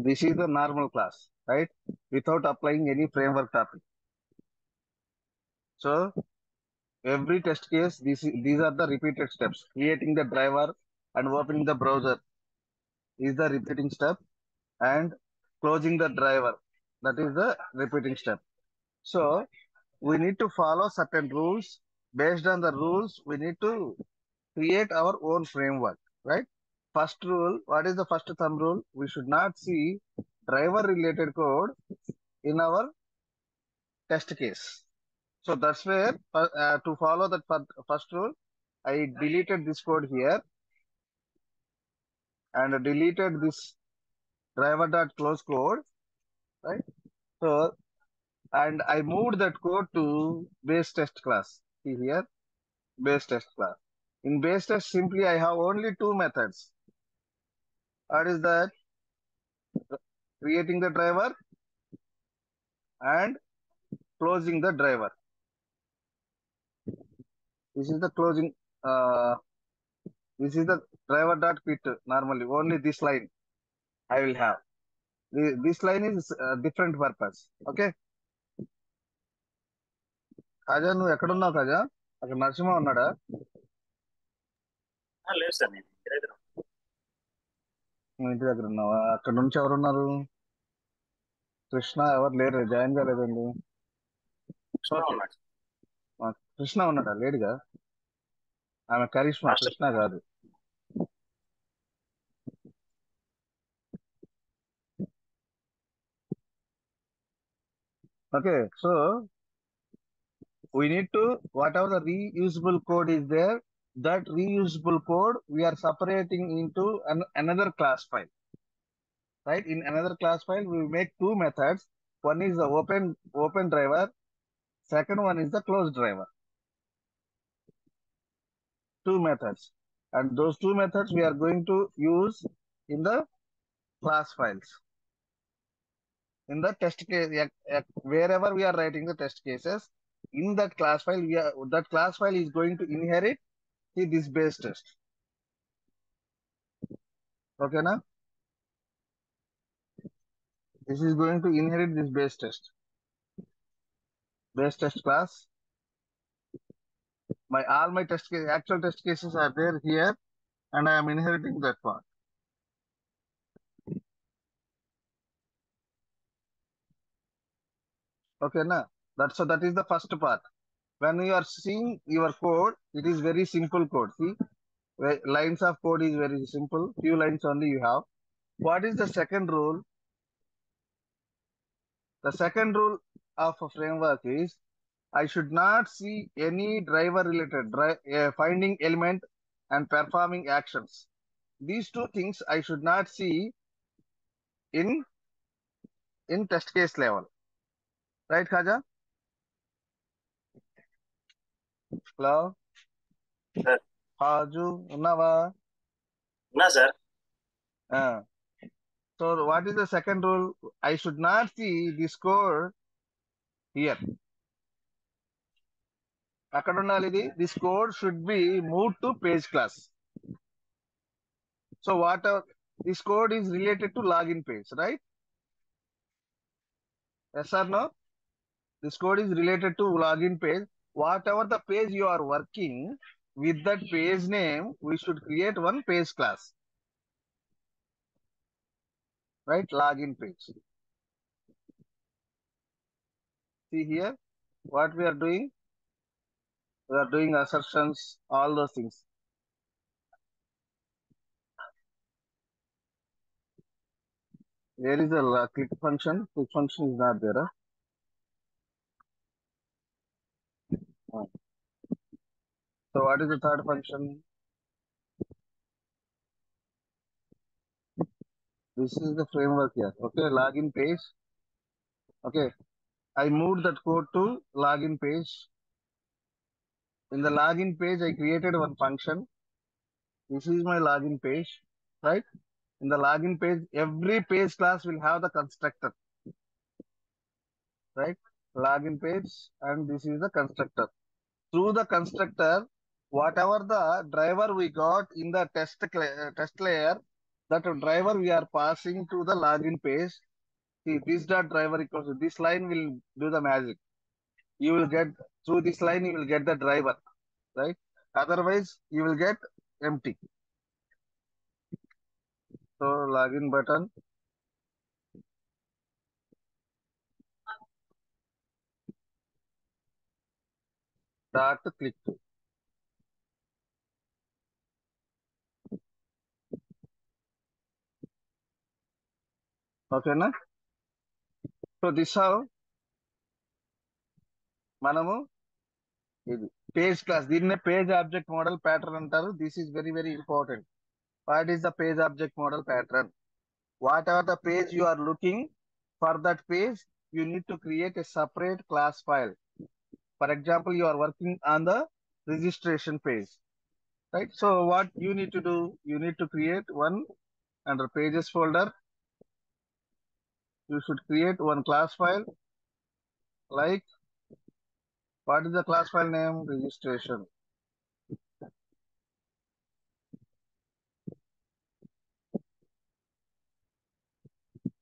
This is the normal class, right? Without applying any framework topic. So every test case, these are the repeated steps. Creating the driver and opening the browser is the repeating step, and closing the driver, that is the repeating step. So we need to follow certain rules. Based on the rules, we need to create our own framework, right? First rule, what is the first thumb rule? We should not see driver related code in our test case. So that's where to follow that first rule, I deleted this code here and deleted this driver.close code, right? So, and I moved that code to base test class. See here, base test class. In base test, simply I have only two methods. What is that? Creating the driver and closing the driver. This is the closing. This is the driver.quit. Normally, only this line I will have. This line is different purpose. Okay. కాజా నువ్వు ఎక్కడున్నావు కాజా? అక్కడ నరసింహ ఉన్నాడా? లేదు sir, నేను ఇంటి దగ్గర. నువ్వు ఇంటి దగ్గర ఉన్నావా? అక్కడ నుంచి ఎవరున్నారు? కృష్ణ ఎవరు లేరు, జాయిన్ కాలేదండి. కృష్ణ ఉన్నాడా? లేడుగా. ఆమె కరిష్మా, కృష్ణ కాదు. Okay, so we need to, whatever the reusable code is there, that reusable code we are separating into another class file, right? In another class file, we make two methods. One is the open driver. Second one is the close driver. Two methods, and those two methods we are going to use in the class files. In the test case, wherever we are writing the test cases, in that class file, that class file is going to inherit this base test. Okay, now this is going to inherit this base test class. All my actual test cases are there here, and I am inheriting that part. Okay, now that is the first part. When you are seeing your code, it is very simple code. See, lines of code is very simple. Few lines only you have. What is the second rule? The second rule of a framework is I should not see any driver related finding element and performing actions. These two things I should not see in test case level. Right, Khaja? Hello? Sir. Haju, Unnava? Unna, sir. So what is the second rule? I should not see this code here. This code should be moved to page class. So this code is related to login page, right? Yes or no? This code is related to login page. Whatever the page you are working with, that page name, we should create one page class. Right? Login page. See here, what we are doing? We are doing assertions, all those things. There is a click function. Click function is not there. So what is the third function? This is the framework here. Okay, login page. Okay, I moved that code to login page. In the login page, I created one function. This is my login page, right? In the login page, every page class will have the constructor, right? Login page, and this is the constructor. Through the constructor, whatever the driver we got in the test layer, that driver we are passing to the login page. See, this dot driver equals to this line will do the magic. You will get through this line, you will get the driver, right? Otherwise, you will get empty. So login button, dot click to. ఓకేనా? So this how మనము ఇది page class, దీన్నే page object model pattern అంటారు. This is very very important. What is the page object model pattern? Whatever the page you are looking, for that page you need to create a separate class file. For example, you are working on the registration page, right? So what you need to do, you need to create one under pages folder. You should create one class file, like, what is the class file name? Registration.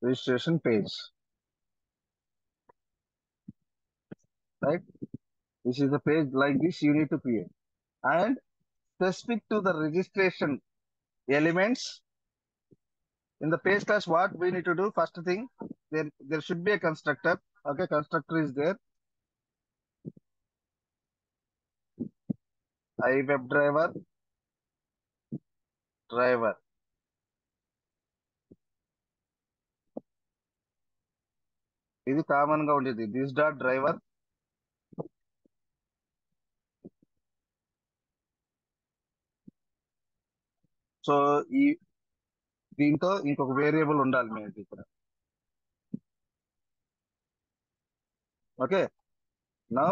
Registration page, right? This is the page like this you need to create. And specific to the registration elements in the page class, what we need to do, first thing, there should be a constructor. Okay, constructor is there. iWebDriver driver. ఇది common గా ఉండేది. This dot driver, so ఈ దీంతో ఇంకొక variable ఉండాలి మీకు ఇక్కడ. Okay, now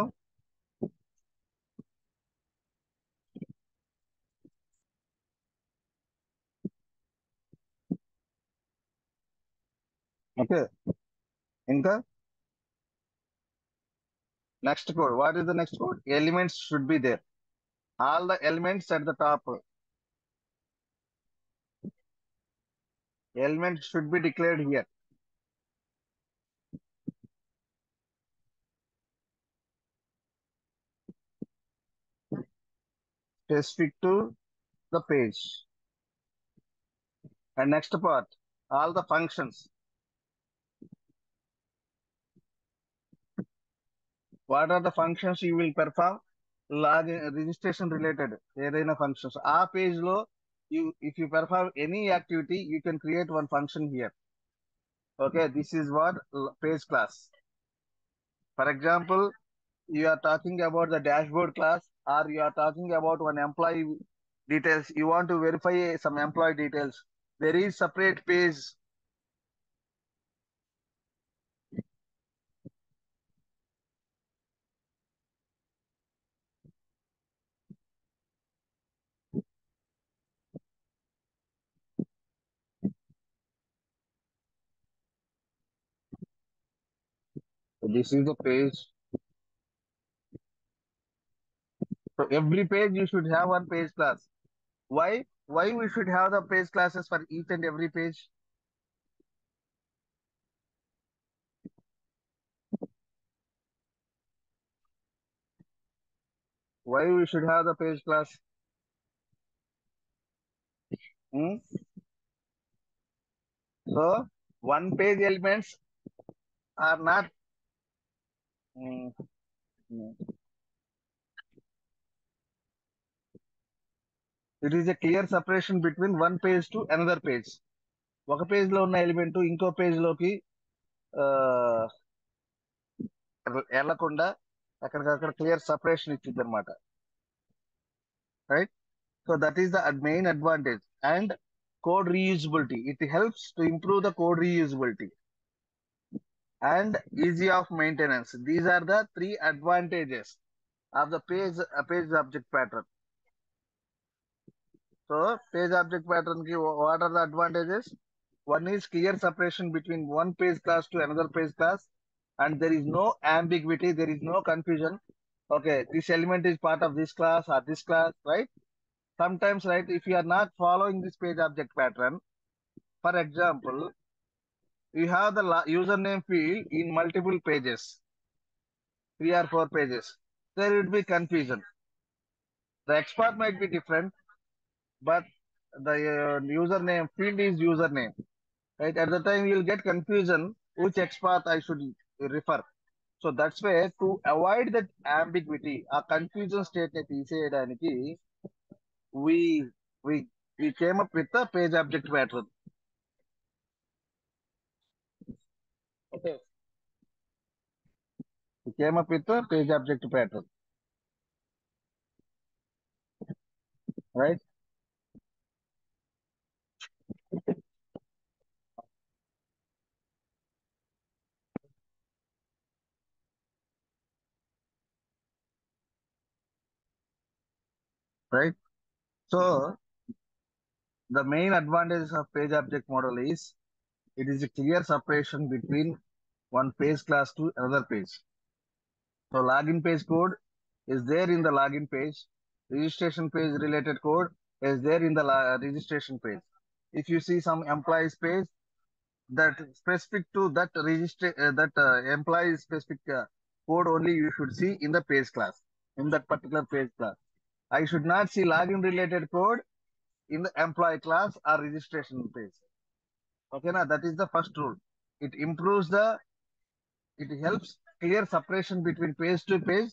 okay, ఇంకా next code. What is the next code? Elements should be there. All the elements at the top. Elements should be declared here. Specific to the page. And next part, all the functions. What are the functions you will perform? Login, registration related ఏదైనా functions. ఆ page లో if you perform any activity, you can create one function here. Okay, this is what page class. For example, you are talking about the dashboard class, or you are talking about one employee details. You want to verify some employee details. There is separate page. This is the page. So every page you should have one page class. Why? Why we should have the page classes for each and every page? Why we should have the page class? Hmm? So one page elements are not. Hmm, hmm. It is a clear separation between one page to another page. ఒక page లో ఉన్న element ఇంకో page లోకి వెళ్లకుండా అక్కడికక్కడ clear separation ఇచ్చింది అనమాట, right? So that is the main advantage. And code reusability. It helps to improve the code reusability and easy of maintenance. These are the three advantages of the page object pattern. So page object pattern ki what are the advantages? One is clear separation between one page class to another page class, and there is no ambiguity, there is no confusion. Okay, this element is part of this class or this class, right? Sometimes, right, if you are not following this page object pattern, For example, you have the username field in multiple pages, 3 or 4 pages. There would be confusion. The expert might be different, but the username field is username. Right? At the time, you'll get confusion which expert I should refer. So that's why to avoid that ambiguity, a confusion state ని తీసేయడానికి we we we came up with the page object pattern. Okay. We came up with the page object pattern, right? Right. So the main advantages of page object model is it is a clear separation between one page class to another page. So login page code is there in the login page. Registration page related code is there in the registration page. If you see some employees page that specific to that employee specific code only you should see in the page class, in that particular page class. I should not see login related code in the employee class or registration page. Okay, now that is the first rule. It improves it helps clear separation between page to page.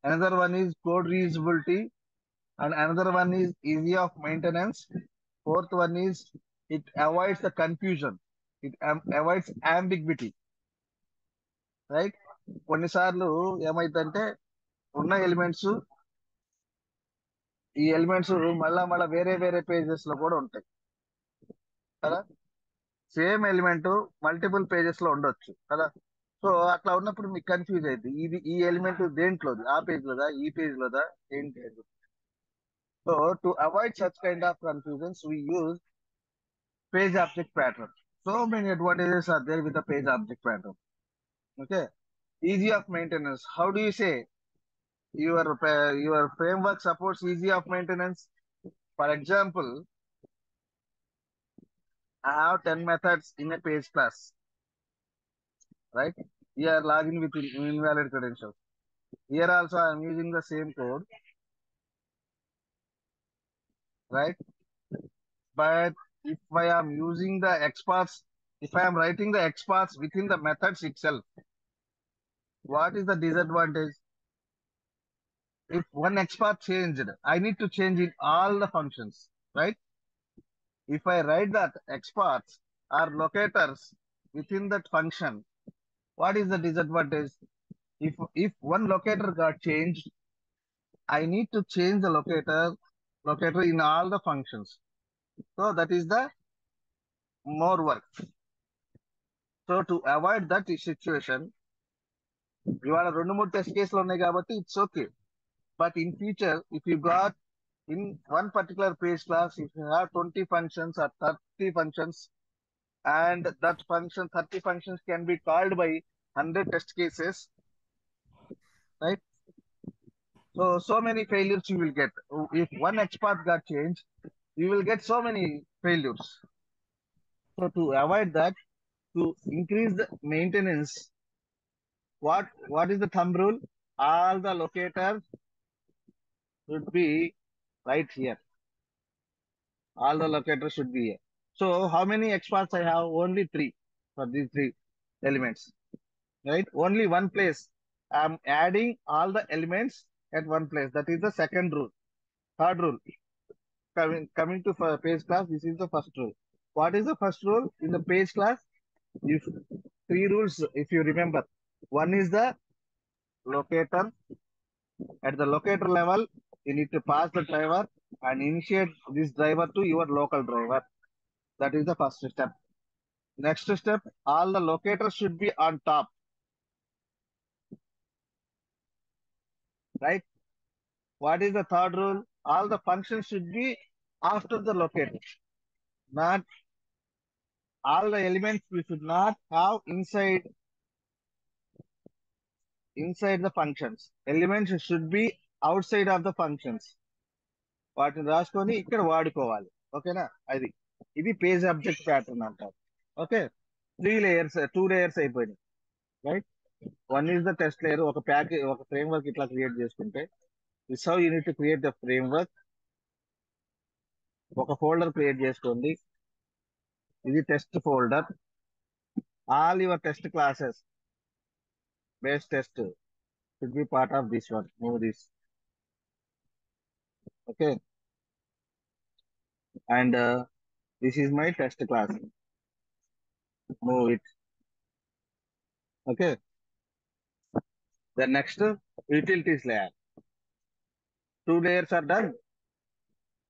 Another one is code reusability, and another one is easy of maintenance. Fourth one is it avoids the confusion. It avoids ambiguity, right? కొన్నిసార్లు ఏమైందంటే ఉన్న elements ఈ elements మళ్ళా వేరే వేరే pages లో కూడా ఉంటాయి కదా. సేమ్ ఎలిమెంట్ మల్టిపుల్ పేజెస్ లో ఉండొచ్చు కదా. సో అట్లా ఉన్నప్పుడు మీకు కన్ఫ్యూజ్ అయింది ఈ ఎలిమెంట్ దేంట్లోది, ఆ పేజ్ లోదా ఈ పేజ్ లోదా ఏంటి. So to avoid such kind of confusions we use page object pattern. So many advantages are there with the page object pattern. Okay, easy of maintenance. How do you say your framework supports easy of maintenance? For example, I have 10 methods in a page class, right? Here login with invalid credentials. Here also I am using the same code, right? But if I am using the experts, if I am writing the experts within the methods itself, what is the disadvantage? If one expert changed, I need to change in all the functions, right? If I write that experts are locators within that function, what is the disadvantage? If one locator got changed, I need to change the locator in all the functions. So that is the more work. So to avoid that situation, ఇవాళ 2-3 test కేసులు ఉన్నాయి కాబట్టి it's okay. But in future, if you got in one particular page class, if you have 20 functions or 30 functions, and that 30 functions can be called by 100 test cases, right? So many failures you will get. If one expert got changed, you will get so many failures. So to avoid that, to increase the maintenance, what is the thumb rule? All the locators should be right here. All the locators should be here. So how many experts I have? Only 3 for these 3 elements, right? Only one place. I'm adding all the elements at one place. That is the second rule. Third rule. Coming to page class, this is the first rule. What is the first rule in the page class? If 3 rules, if you remember. One is the locator. At the locator level, you need to pass the driver and initiate this driver to your local driver. That is the first step. Next step, all the locators should be on top, right? What is the third rule? All the functions should be after the locator. Not all the elements we should not have inside the functions. Elements should be outside of the functions. వాటిని రాసుకొని ఇక్కడ వాడుకోవాలి. ఓకేనా? అది ఇది page object pattern అంటారు. Okay, 2 layers అయిపోయినాయి, right. One is the test layer. ఒక ఫ్రేమ్ వర్క్ ఇట్లా క్రియేట్ చేసుకుంటే, this how you need to create the frame work. ఒక ఫోల్డర్ క్రియేట్ చేసుకోండి, ఇది test folder. All your test classes, base test should be part of this one. Move this. Okay, and this is my test class. Move it. Okay, the next utilities layer. 2 layers are done.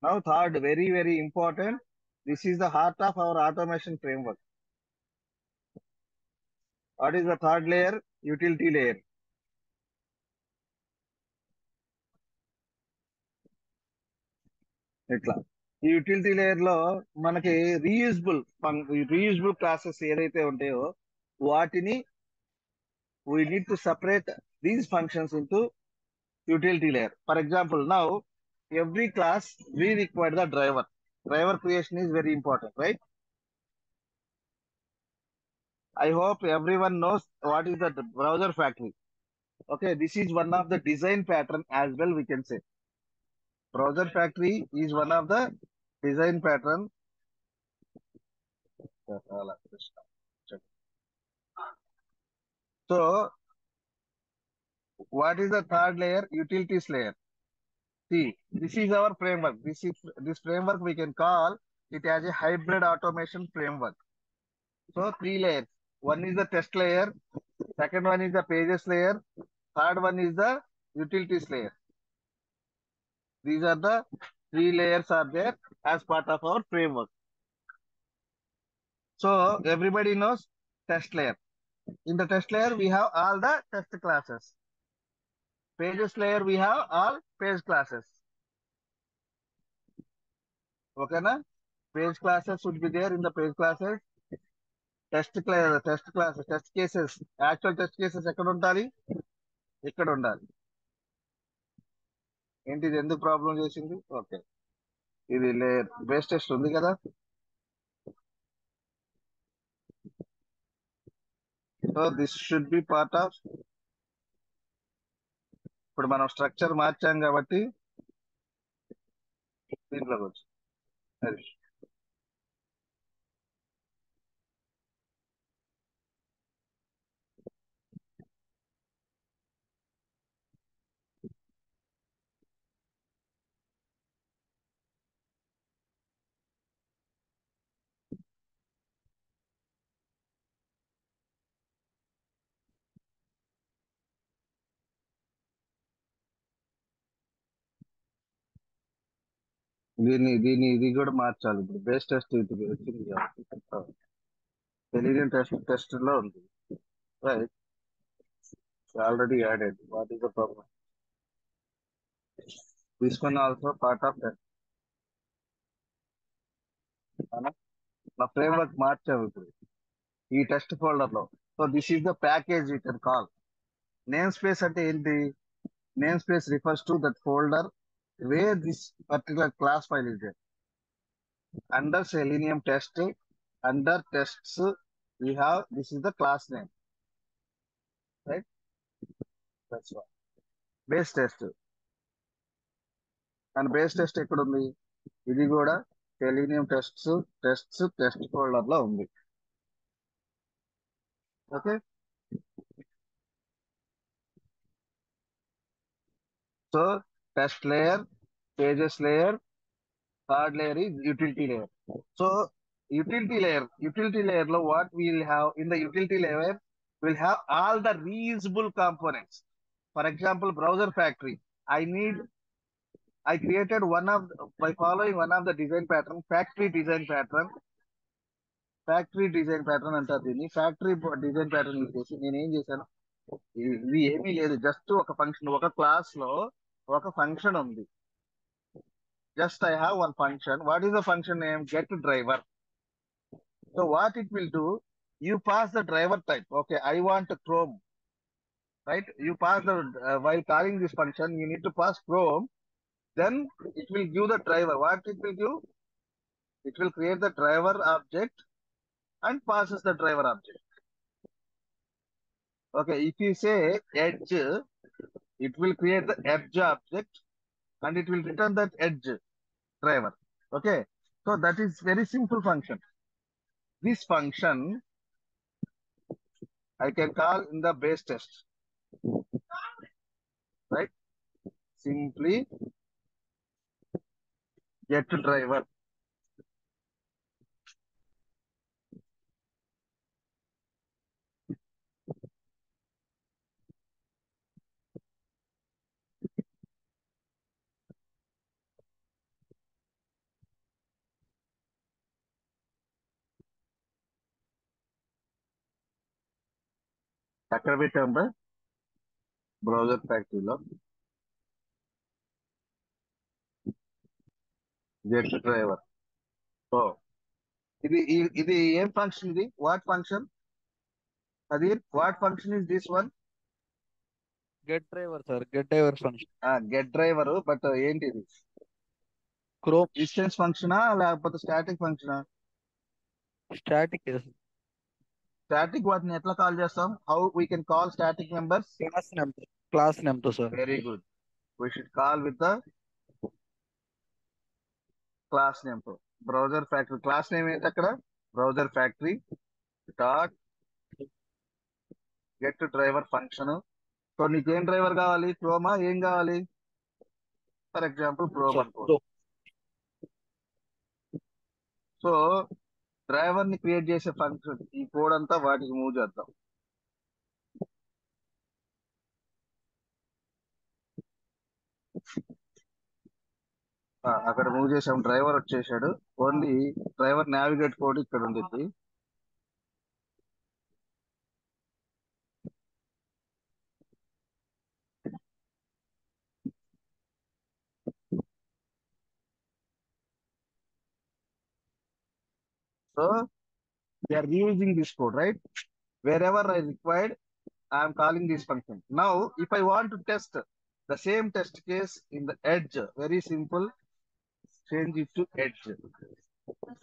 Now third, very very important, this is the heart of our automation framework. What is the third layer? Utility layer. ఇట్లా ఈ utility layer లో మనకి reusable classes ఏదైతే ఉంటాయో వాటిని we need to separate these functions into utility layer. For example, now every class we require the driver. Driver creation is very important, right? I hope everyone knows what is the browser factory. Okay, this is one of the design pattern as well, we can say. Browser factory is one of the design pattern. So what is the third layer? Utilities layer. See, this is our framework. This framework we can call it as a hybrid automation framework. So 3 layers. One is the test layer, second one is the pages layer, third one is the utilities layer. These are the 3 layers are there as part of our framework. So everybody knows test layer. In the test layer, we have all the test classes. Pages layer, we have all page classes. Okay, na? Page classes should be there in the page classes. Test class test cases, actual test cases ఎక్కడ ఉండాలి? ఇక్కడ ఉండాలి. ఏంటి ఇది ఎందుకు problem చేసింది? Okay, ఇది base test ఉంది కదా. So this should be part of. ఇప్పుడు మనం స్ట్రక్చర్ మార్చాం కాబట్టి దీంట్లోకి వచ్చి అది ఇది కూడా మార్చాలి. ఇప్పుడు బేస్ టెస్ట్ ఇది వచ్చింది కాబట్టి టెలివిజన్ టెస్ట్ లో ఉంది, right. Already added. What is the problem? This one also part of test. నా ఫ్రేమ్వర్క్ మార్చాము ఇప్పుడు ఈ టెస్ట్ ఫోల్డర్ లో. So this is the package you can call. Name space అంటే ఏంటి? Namespace refers to that folder where this particular class file is there. Under Selenium test, under tests, we have this is the class name, right? That's why. Base test. And base test ఎక్కడ ఉంది? ఇది కూడా Selenium tests test folder లో ఉంది. Okay. So test layer, pages layer, third layer is utility layer. So utility layer lo what we will have in the utility layer, we'll have all the reusable components. For example, browser factory. I created by following one of the design pattern, factory design pattern అంటారు దీన్ని. Factory design pattern use చేసి నేను ఏం చేశాను, ఇది ఏమీ లేదు, just ఒక ఫంక్షన్, ఒక క్లాస్ లో ఒక ఫంక్షన్ ఉంది. Just I have one function. What is the function name? Get driver. So what it will do, you pass the driver type. Okay, I want Chrome, right? You pass the while calling this function, you need to pass Chrome. Then it will give the driver. What it will give? It will create the driver object and passes the driver object. Okay, if you say edge, it will create the edge object and it will return that edge driver. Okay, so that is very simple function. This function I can call in the base test, right? Simply get driver. ఎక్కడ పెట్టాం browser ఫ్యాక్టరీలో get driver. So ఇది ఏం function? ఇది what function? అది what function is this one? Get driver sir, get driver function. Get driver. But ఏంటి ఇది? Chrome distance ఫంక్షనా లేకపోతే స్టాటిక్ ఫంక్షనా? స్టాటిక్ స్టాటిక్ వాటిని ఎట్లా కాల్ చేస్తాం? How we can call static members? Class name తో sir. Very good. We should call with the class name తో. Browser factory class name ఏంటి అక్కడ? Browser factory dot get driver function. So నీకేం driver కావాలి? క్రోమా? ఏం కావాలి? ఫర్ ఎగ్జాంపుల్ క్రోమ్ అనుకో. సో డ్రైవర్ ని క్రియేట్ చేసే ఫంక్షన్ ఈ కోడ్ అంతా వాటికి మూవ్ చేద్దాం. అక్కడ మూవ్ చేసాం, డ్రైవర్ వచ్చేసాడు. ఓన్లీ డ్రైవర్ నావిగేట్ కోడ్ ఇక్కడ ఉంది. So they are reusing this code, right? Wherever I required, I am calling this function. Now, if I want to test the same test case in the edge, very simple, change it to edge.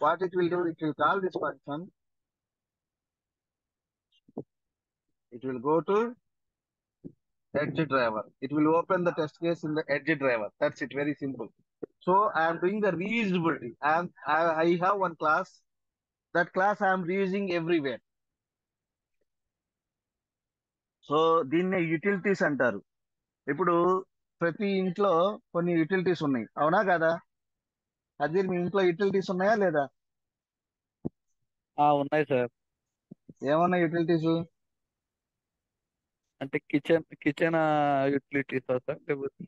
What it will do, it will call this function. It will go to edge driver. It will open the test case in the edge driver. That's it, very simple. So I am doing the reusability. I have one class. That class I am reusing everywhere. So దీన్నే utilities అంటారు. ఇప్పుడు ప్రతి ఇంట్లో కొన్ని utilities ఉన్నాయి, అవునా కదా? అదే మీ ఇంట్లో యూటిలిటీస్ ఉన్నాయా లేదా? ఉన్నాయి సార్. ఏమన్నా యూటిలిటీస్ అంటే కిచెన్ యూటిలిటీస్ సార్, లేకపోతే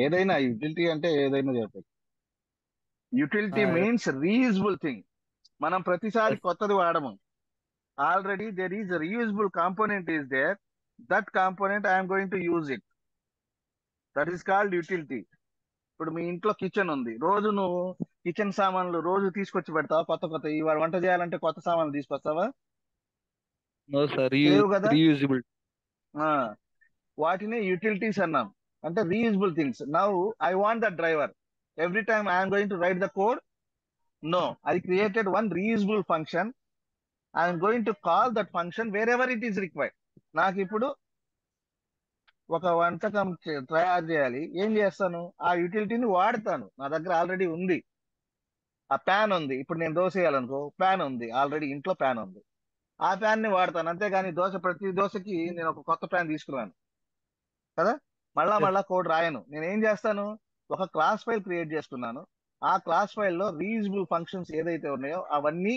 ఏదైనా యూటిలిటీ అంటే ఏదైనా చెప్పండి. Utility means reusable thing. మనం ప్రతిసారి కొత్తది వాడము. Already there is reusable component is there. That component I'm going to use it. That is called utility. ఇప్పుడు మీ ఇంట్లో కిచెన్ ఉంది, రోజు నువ్వు కిచెన్ సామాన్లు రోజు తీసుకొచ్చి పెడతావా? కొత్త ఇవాళ వంట చేయాలంటే కొత్త సామాన్లు తీసుకొస్తావా? లేవు కదా. వాటిని యూటిలిటీస్ అన్నాం, అంటే reusable things. Now I want the driver. Every time I'm going to write the code. No, I created one reusable function. I'm going to call that function wherever it is required. నాకు ఇప్పుడు ఒక వంటకం తయారు చేయాలి, ఏం చేస్తాను? ఆ యూటిలిటీని వాడతాను. నా దగ్గర ఆల్రెడీ ఉంది, ఆ ప్యాన్ ఉంది. ఇప్పుడు నేను దోశ వేయాలనుకో, ప్యాన్ ఉంది ఆల్రెడీ, ఇంట్లో ప్యాన్ ఉంది. ఆ ప్యాన్ ని వాడతాను. అంతేగాని ప్రతి దోశకి నేను ఒక కొత్త ప్యాన్ తీసుకున్నాను కదా, మళ్ళా కోడ్ రాయను. నేను ఏం చేస్తాను? ఒక క్లాస్ ఫైల్ క్రియేట్ చేసుకున్నాను. ఆ క్లాస్ ఫైల్లో రీయూజబుల్ ఫంక్షన్స్ ఏదైతే ఉన్నాయో అవన్నీ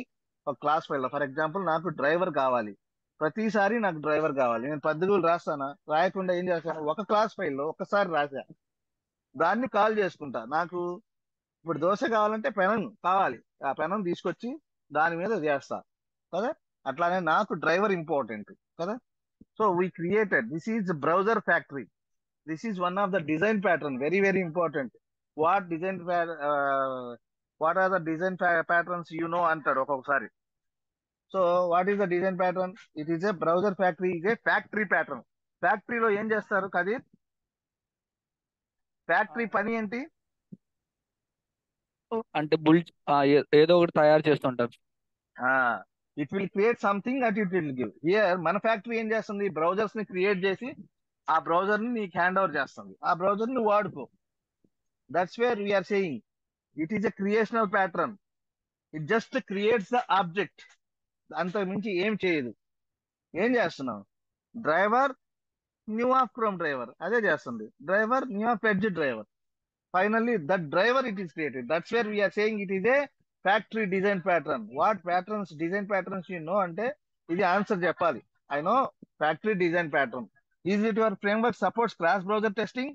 ఒక క్లాస్ ఫైల్లో. ఫర్ ఎగ్జాంపుల్ నాకు డ్రైవర్ కావాలి, ప్రతిసారి నాకు డ్రైవర్ కావాలి. నేను పద్ధతులు రాస్తానా? రాయకుండా ఏం చేస్తాను? ఒక క్లాస్ ఫైల్లో ఒక్కసారి రాసా, దాన్ని కాల్ చేసుకుంటా. నాకు ఇప్పుడు దోశ కావాలంటే పెనం కావాలి, ఆ పెనం తీసుకొచ్చి దాని మీద చేస్తా కదా. అట్లానే నాకు డ్రైవర్ ఇంపార్టెంట్ కదా. So we created, this is browser factory. This is one of the design pattern, very very important. What are the design patterns అంటారు ఒక్కొక్కసారి. So what is the design pattern? It is a browser factory, is a factory pattern. ఫ్యాక్టరీలో ఏం చేస్తారు Kadir? Factory పని ఏంటి? అంటే ఏదో ఒకటి తయారు చేస్తుంటారు. It will create something that it will give. Here మన ఫ్యాక్టరీ ఏం చేస్తుంది, బ్రౌజర్స్ ని క్రియేట్ చేసి ఆ బ్రౌజర్ ని నీకు హ్యాండ్ ఓవర్ చేస్తుంది, ఆ బ్రౌజర్ ని వాడుకో. That's where we're saying it is a creational pattern. It just creates the object, అంత మించి ఏం చేయదు. ఏం చేస్తున్నావు, driver new of Chrome driver అదే చేస్తుంది, driver new of Edge driver. Finally, that driver it is created. That's where we are saying it is a factory design pattern. What patterns, design patterns you know అంటే ఇది answer చెప్పాలి. I know factory design pattern. Is it your framework supports cross browser testing?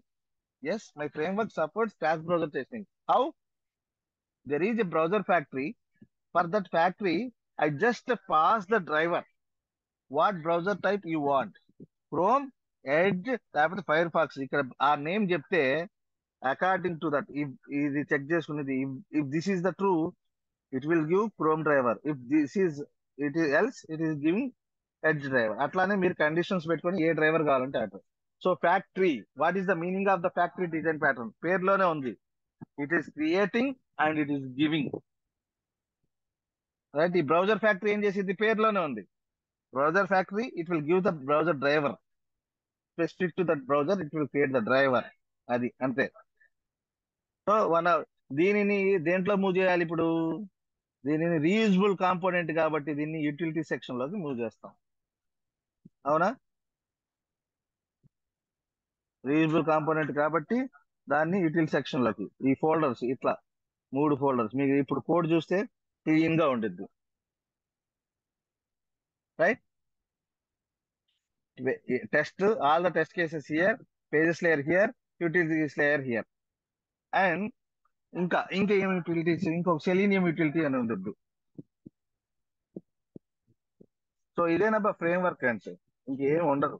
Yes, my framework supports cross browser testing. How? There is a browser factory. For that factory, I just pass the driver. What browser type you want? Chrome, Edge, లేకపోతే Firefox. ఇక్కడ ఆ name చెప్తే according to that ఇది check చేసుకునేది. If this is the true, it will give chrome driver. If this is it else, it is giving edge driver. అట్లానే మీరు conditions పెట్టుకొని ఏ driver కావాలంటే అటు. So factory, what is the meaning of the factory design pattern? పేరులోనే ఉంది, it is creating and it is giving. Right, ఈ browser factory ఏం చేసింది, పేరులోనే ఉంది. Browser factory, it will give the browser driver specific to that browser, it will create the driver. అది అంతే. So దీనిని దేంట్లో మూవ్ చేయాలి ఇప్పుడు, దీనిని రీయూజబుల్ కాంపోనెంట్ కాబట్టి దీన్ని యూటిలిటీ సెక్షన్ లోకి మూవ్ చేస్తాం. అవునా, రీయూజబుల్ కాంపోనెంట్ కాబట్టి దాన్ని యూటిలిటీ సెక్షన్ లోకి, ఈ ఫోల్డర్స్ ఇట్లా 3 ఫోల్డర్స్ మీకు ఇప్పుడు కోడ్ చూస్తే క్లీన్ గా ఉండిద్ది. Right, test all the test cases here, pages layer here, utilities layer here. And ఇంకా ఏం యూటిలిటీస్, ఇంకొక సెలీనియం యూటిలిటీ అని ఉంటుంది. సో ఇదేనబ్బా ఫ్రేమ్ వర్క్ అంటే, ఇంకేం ఉండదు.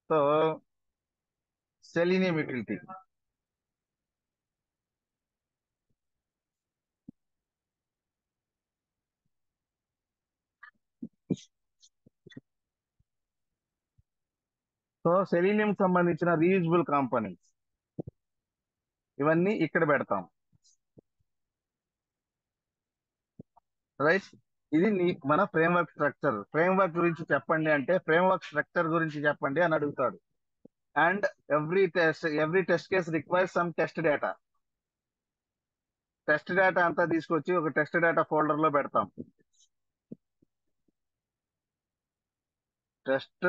So selenium utility, so selenium సంబంధించిన రీయూజబుల్ కాంపోనెంట్స్ ఇవన్నీ ఇక్కడ పెడతాం. రైట్, ఇది మన ఫ్రేమ్వర్క్ స్ట్రక్చర్. ఫ్రేమ్వర్క్ గురించి చెప్పండి అంటే, ఫ్రేమ్వర్క్ స్ట్రక్చర్ గురించి చెప్పండి అని అడుగుతాడు. And every test case requires some test data. Test data అంతా తీసుకొచ్చి ఒక టెస్ట్ డేటా ఫోల్డర్ లో పెడతాం. Test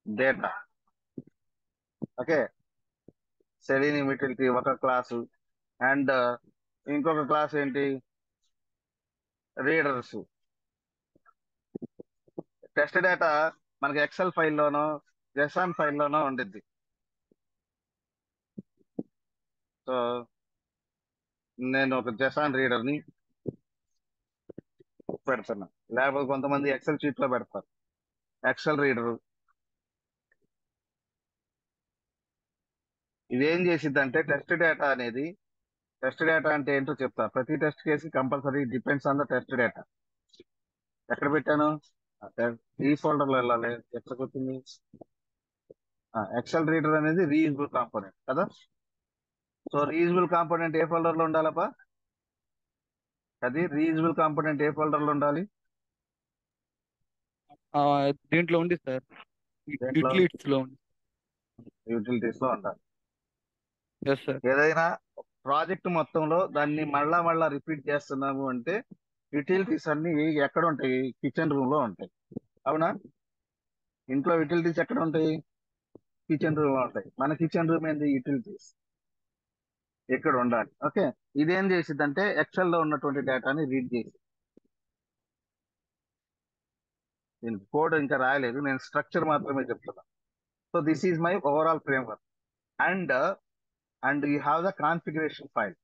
data, okay. Selenium utility ఒక క్లాసు, అండ్ ఇంకొక క్లాస్ ఏంటి, రీడర్స్. టెస్ట్ డేటా మనకి ఎక్సెల్ ఫైల్లోనో జెసాన్ ఫైల్లోనో ఉండిద్ది. సో నేను ఒక జెసాన్ రీడర్ని పెడుతున్నా, లేకపోతే కొంతమంది ఎక్సెల్ షీట్ లో పెడతారు. ఎక్సెల్ రీడర్ ఇదేం చేసిద్ది అంటే, టెస్ట్ డేటా అంటే ఏంటో చెప్తా. ప్రతి test case compulsory depends on the test data. ఎక్కడ పెట్టాను, ఈ ఫోల్డర్ లో వెళ్ళాలి. ఎక్కడికి వచ్చింది, ఎక్సెల్ రీడర్ అనేది రీయూజబుల్ కాంపోనెంట్ కదా. సో రీయూజబుల్ కాంపోనెంట్ ఏ ఫోల్డర్ లో ఉండాలప్పా, అది రీయూజబుల్ కాంపోనెంట్ ఏ ఫోల్డర్ లో ఉండాలి, దీంట్లో ఉంది సార్, దేంట్లో, యూటిలిటీస్ లో ఉంది. యూటిలిటీస్ లో ఉండాలి. Yes sir. ఏదైనా ప్రాజెక్ట్ మొత్తంలో దాన్ని మళ్ళా రిపీట్ చేస్తున్నాము అంటే, యూటిలిటీస్ అన్ని ఎక్కడ ఉంటాయి, కిచెన్ రూమ్ లో ఉంటాయి. అవునా, ఇంట్లో యూటిలిటీస్ ఎక్కడ ఉంటాయి, కిచెన్ రూమ్ లో ఉంటాయి. మన కిచెన్ రూమ్ ఏంది, యూటిలిటీస్ ఇక్కడ ఉండాలి. ఓకే, ఇదేం చేసిద్దంటే ఎక్సెల్ లో ఉన్నటువంటి డేటాని రీడ్ చేసి, నేను కోడ్ ఇంకా రాయలేదు, నేను స్ట్రక్చర్ మాత్రమే చెప్తున్నా. So this is my overall framework. And you have the configuration file.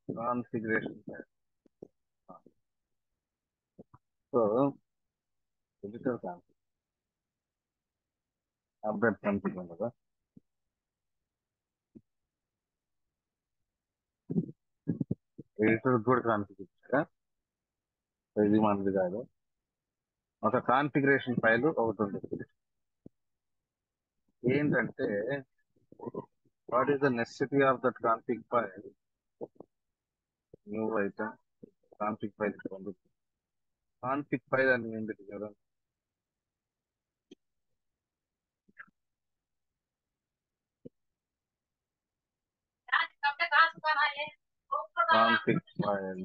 Configuration file. So editor update కనిపించింది కదా, ఎడిటర్ కూడా కనిపించా, ఇది మనది కాదు. ఒక కాన్ఫిగరేషన్ ఫైల్ ఒకటి ఉంది. ఏంటంటే what is the necessity of that config file? New item config file పంపిస్తుంది. కాన్ఫిగ్ ఫైల్ అని ఏంటి కదా? Config file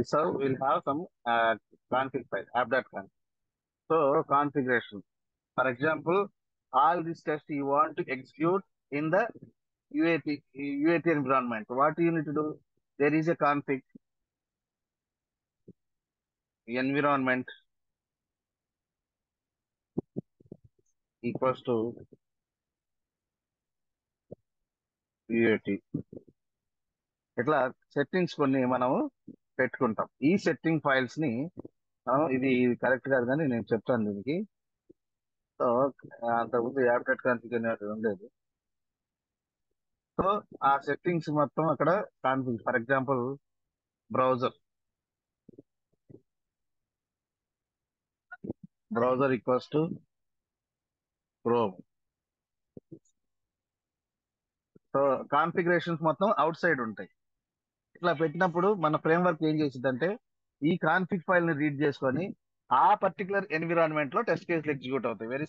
So we'll have some config file, app.config. So configuration. For example, all these tests you want to execute in the UAT environment. What you need to do? There is a config environment equals to UAT. ఇట్లా settings కొన్ని మనము పెట్టుకుంటాం. ఈ setting files ని ఇది correct కాదు కానీ నేను చెప్తాను దీనికి. సో అంతకుముందు యాప్టెట్ కాన్ఫిగ్ అనేది ఉండేది. సో ఆ సెట్టింగ్స్ మొత్తం అక్కడ config. For example browser equals to chrome. So configurations మొత్తం అవుట్ సైడ్ ఉంటాయి. ఇట్లా పెట్టినప్పుడు మన ఫ్రేమ్వర్క్ ఏం చేసిందంటే ఈ కాన్ఫిగ్ ఫైల్ ని రీడ్ చేసుకొని ఆ పర్టికులర్ ఎన్విరాన్మెంట్ లో టెస్ట్ కేసులు ఎగ్జిక్యూట్ అవుతాయి. వెరీ